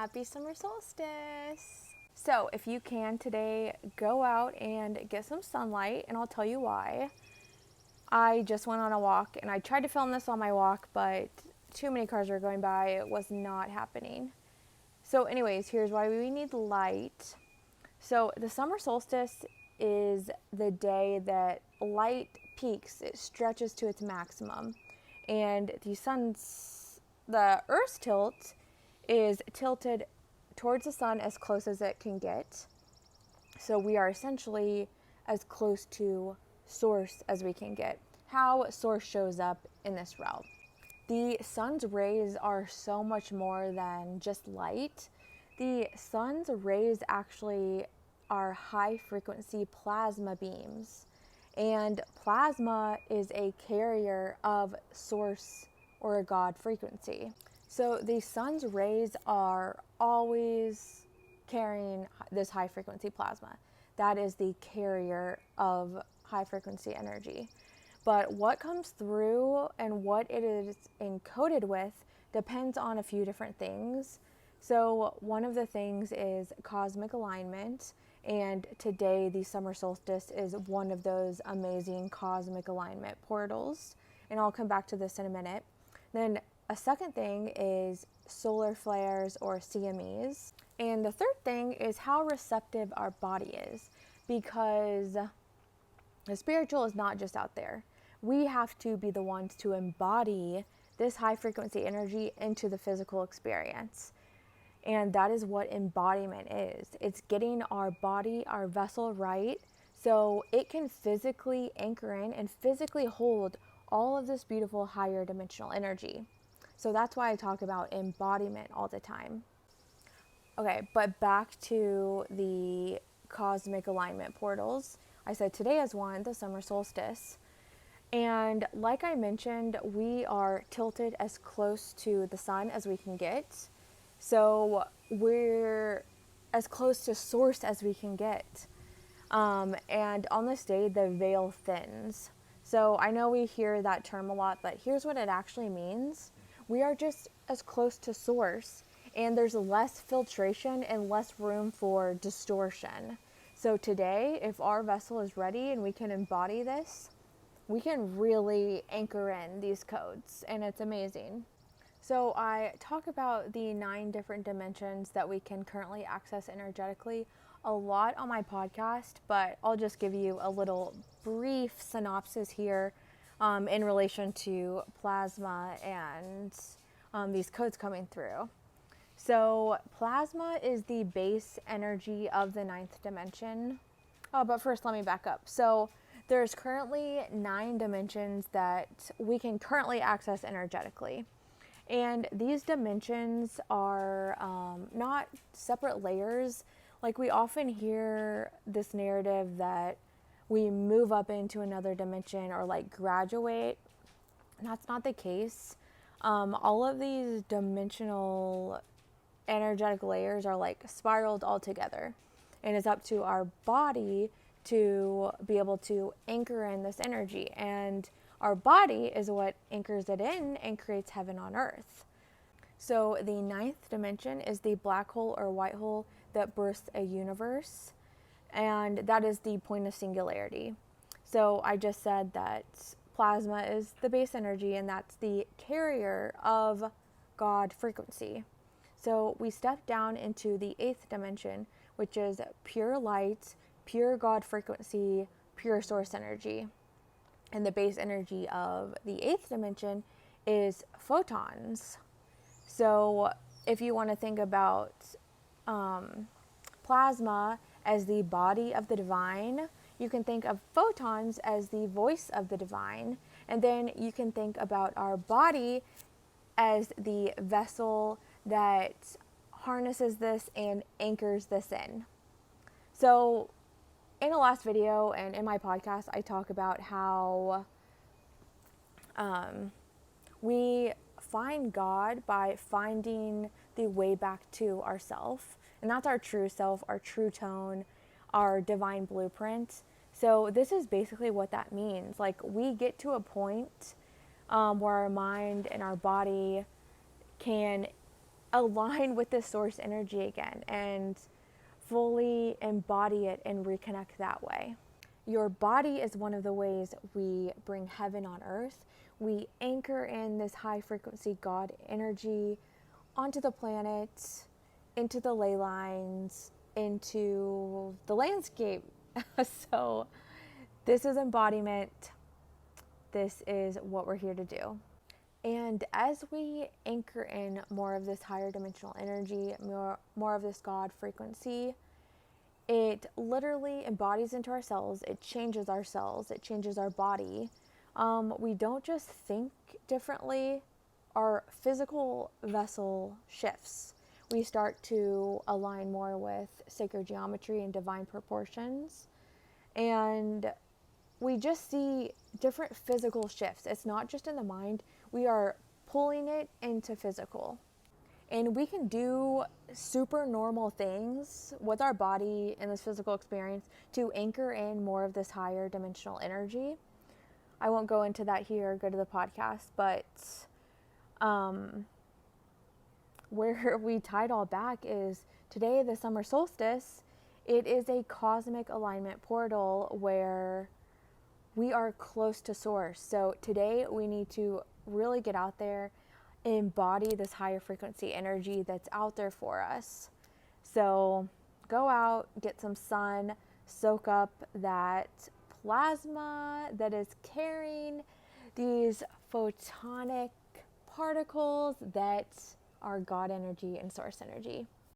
Happy summer solstice! So if you can today, go out and get some sunlight, and I'll tell you why. I just went on a walk and I tried to film this on my walk, but too many cars were going by. It was not happening. So anyways, here's why we need light. So the summer solstice is the day that light peaks. It stretches to its maximum. And the Earth's tilt is tilted towards the sun as close as it can get. So we are essentially as close to source as we can get. How source shows up in this realm. The sun's rays are so much more than just light. The sun's rays actually are high frequency plasma beams. And plasma is a carrier of source or a God frequency. So the sun's rays are always carrying this high frequency plasma. That is the carrier of high frequency energy. But what comes through and what it is encoded with depends on a few different things. So one of the things is cosmic alignment. And today, the summer solstice is one of those amazing cosmic alignment portals. And I'll come back to this in a minute. Then a second thing is solar flares or CMEs. And the third thing is how receptive our body is, because the spiritual is not just out there. We have to be the ones to embody this high frequency energy into the physical experience. And that is what embodiment is. It's getting our body, our vessel right, so it can physically anchor in and physically hold all of this beautiful higher dimensional energy. So that's why I talk about embodiment all the time. Okay, but back to the cosmic alignment portals. I said today is one, the summer solstice. And like I mentioned, we are tilted as close to the sun as we can get. So we're as close to source as we can get. And on this day, the veil thins. So I know we hear that term a lot, but here's what it actually means. We are just as close to source, and there's less filtration and less room for distortion. So today, if our vessel is ready and we can embody this, we can really anchor in these codes, and it's amazing. So I talk about the 9 different dimensions that we can currently access energetically a lot on my podcast, but I'll just give you a little brief synopsis here in relation to plasma and these codes coming through. So plasma is the base energy of the 9th dimension. Oh, but first let me back up. So there's currently 9 dimensions that we can currently access energetically. And these dimensions are not separate layers. Like we often hear this narrative that we move up into another dimension or like graduate. That's not the case. All of these dimensional energetic layers are like spiraled all together. And it's up to our body to be able to anchor in this energy. And our body is what anchors it in and creates heaven on earth. So the 9th dimension is the black hole or white hole that births a universe. And that is the point of singularity. So I just said that plasma is the base energy, and that's the carrier of God frequency. So we step down into the 8th dimension, which is pure light, pure God frequency, pure source energy. And the base energy of the 8th dimension is photons. So if you want to think about plasma as the body of the divine, you can think of photons as the voice of the divine. And then you can think about our body as the vessel that harnesses this and anchors this in. So in the last video and in my podcast, I talk about how we find God by finding the way back to ourself. And that's our true self, our true tone, our divine blueprint. So this is basically what that means. Like we get to a point where our mind and our body can align with this source energy again and fully embody it and reconnect that way. Your body is one of the ways we bring heaven on earth. We anchor in this high frequency God energy onto the planet, into the ley lines, into the landscape. So, this is embodiment. This is what we're here to do. And as we anchor in more of this higher dimensional energy, more of this God frequency, it literally embodies into our cells. It changes our cells. It changes our body. We don't just think differently. Our physical vessel shifts. We start to align more with sacred geometry and divine proportions. And we just see different physical shifts. It's not just in the mind. We are pulling it into physical. And we can do super normal things with our body in this physical experience to anchor in more of this higher dimensional energy. I won't go into that here, go to the podcast, but where we tie it all back is today, the summer solstice. It is a cosmic alignment portal where we are close to source. So today we need to really get out there, embody this higher frequency energy that's out there for us. So go out, get some sun, soak up that plasma that is carrying these photonic particles that are God energy and source energy.